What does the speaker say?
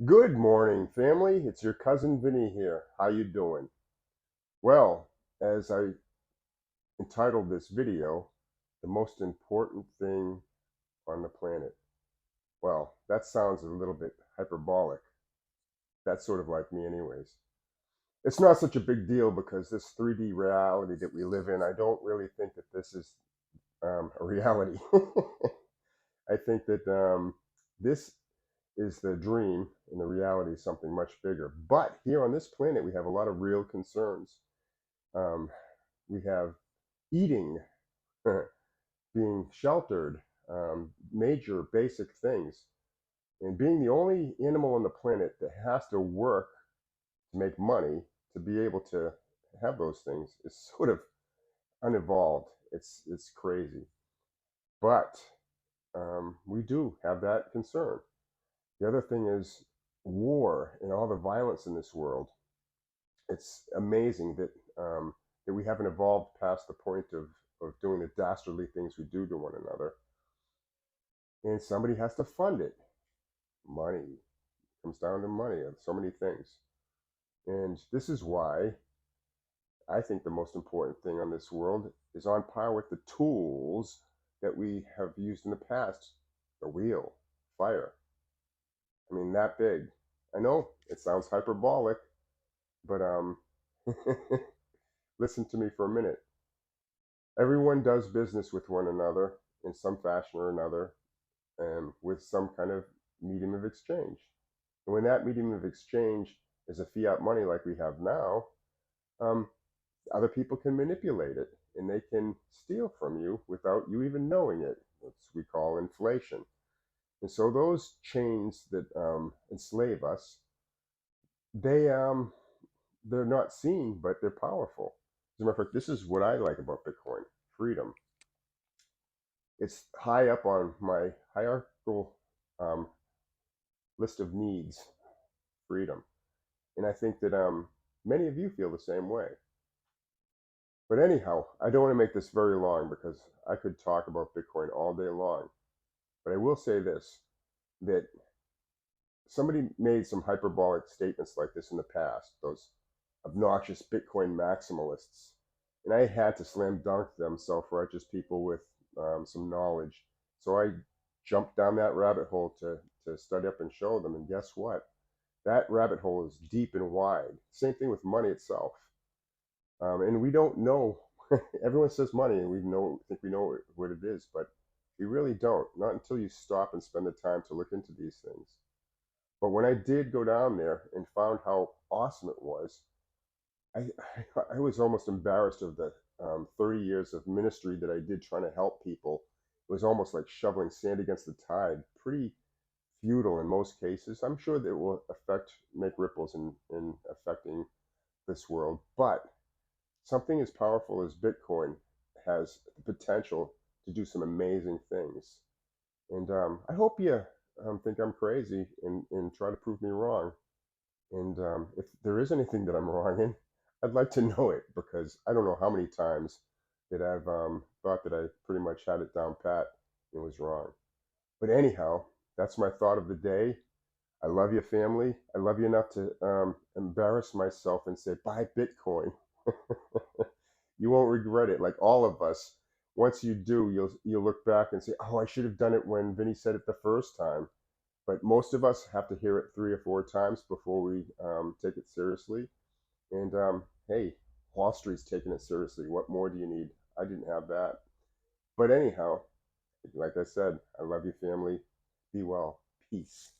Good morning, family. It's your cousin Vinny here. How you doing? Well, as I entitled this video, the most important thing on the planet. Well, that sounds a little bit hyperbolic. That's sort of like me anyways. It's not such a big deal because this 3D reality that we live in, I don't really think that this is a reality. I think that this is the dream and the reality is something much bigger. But here on this planet, we have a lot of real concerns. Um, we have eating, being sheltered, major basic things. And being the only animal on the planet that has to work to make money to be able to have those things is sort of unevolved. It's crazy. But we do have that concern. The other thing is war and all the violence in this world. It's amazing that we haven't evolved past the point of doing the dastardly things we do to one another. And somebody has to fund it. Money. It comes down to money. So many things. And this is why I think the most important thing on this world is on par with the tools that we have used in the past. The wheel, fire. I mean, that big. I know it sounds hyperbolic, but listen to me for a minute. Everyone does business with one another in some fashion or another, and with some kind of medium of exchange. And when that medium of exchange is a fiat money like we have now, um, other people can manipulate it and they can steal from you without you even knowing it. That's we call inflation. And so those chains that enslave us, they they're not seen, but they're powerful. As a matter of fact, this is what I like about Bitcoin: freedom. It's high up on my hierarchical um, list of needs, freedom. And I think that many of you feel the same way. But anyhow, I don't want to make this very long because I could talk about Bitcoin all day long. But I will say this, that somebody made some hyperbolic statements like this in the past, those obnoxious Bitcoin maximalists. And I had to slam dunk them, self righteous people with some knowledge. So I jumped down that rabbit hole to study up and show them. And guess what? That rabbit hole is deep and wide. Same thing with money itself. And we don't know. Everyone says money, and think we know what it is, but we really don't. Not until you stop and spend the time to look into these things. But when I did go down there and found how awesome it was, I, I was almost embarrassed of the 30 years of ministry that I did trying to help people. It was almost like shoveling sand against the tide. Pretty futile in most cases. I'm sure that it will make ripples in affecting this world, but something as powerful as Bitcoin has the potential to do some amazing things. And I hope you think I'm crazy and try to prove me wrong. And if there is anything that I'm wrong in, I'd like to know it because I don't know how many times that I've thought that I pretty much had it down pat and was wrong. But anyhow, that's my thought of the day. I love you, family. I love you enough to embarrass myself and say, buy Bitcoin. You won't regret it. Like all of us, once you do, you'll look back and say, "Oh, I should have done it when Vinny said it the first time." But most of us have to hear it 3 or 4 times before we take it seriously. And hey, Wall Street's taking it seriously. What more do you need? I didn't have that. But anyhow, like I said, I love you, family. Be well. Peace.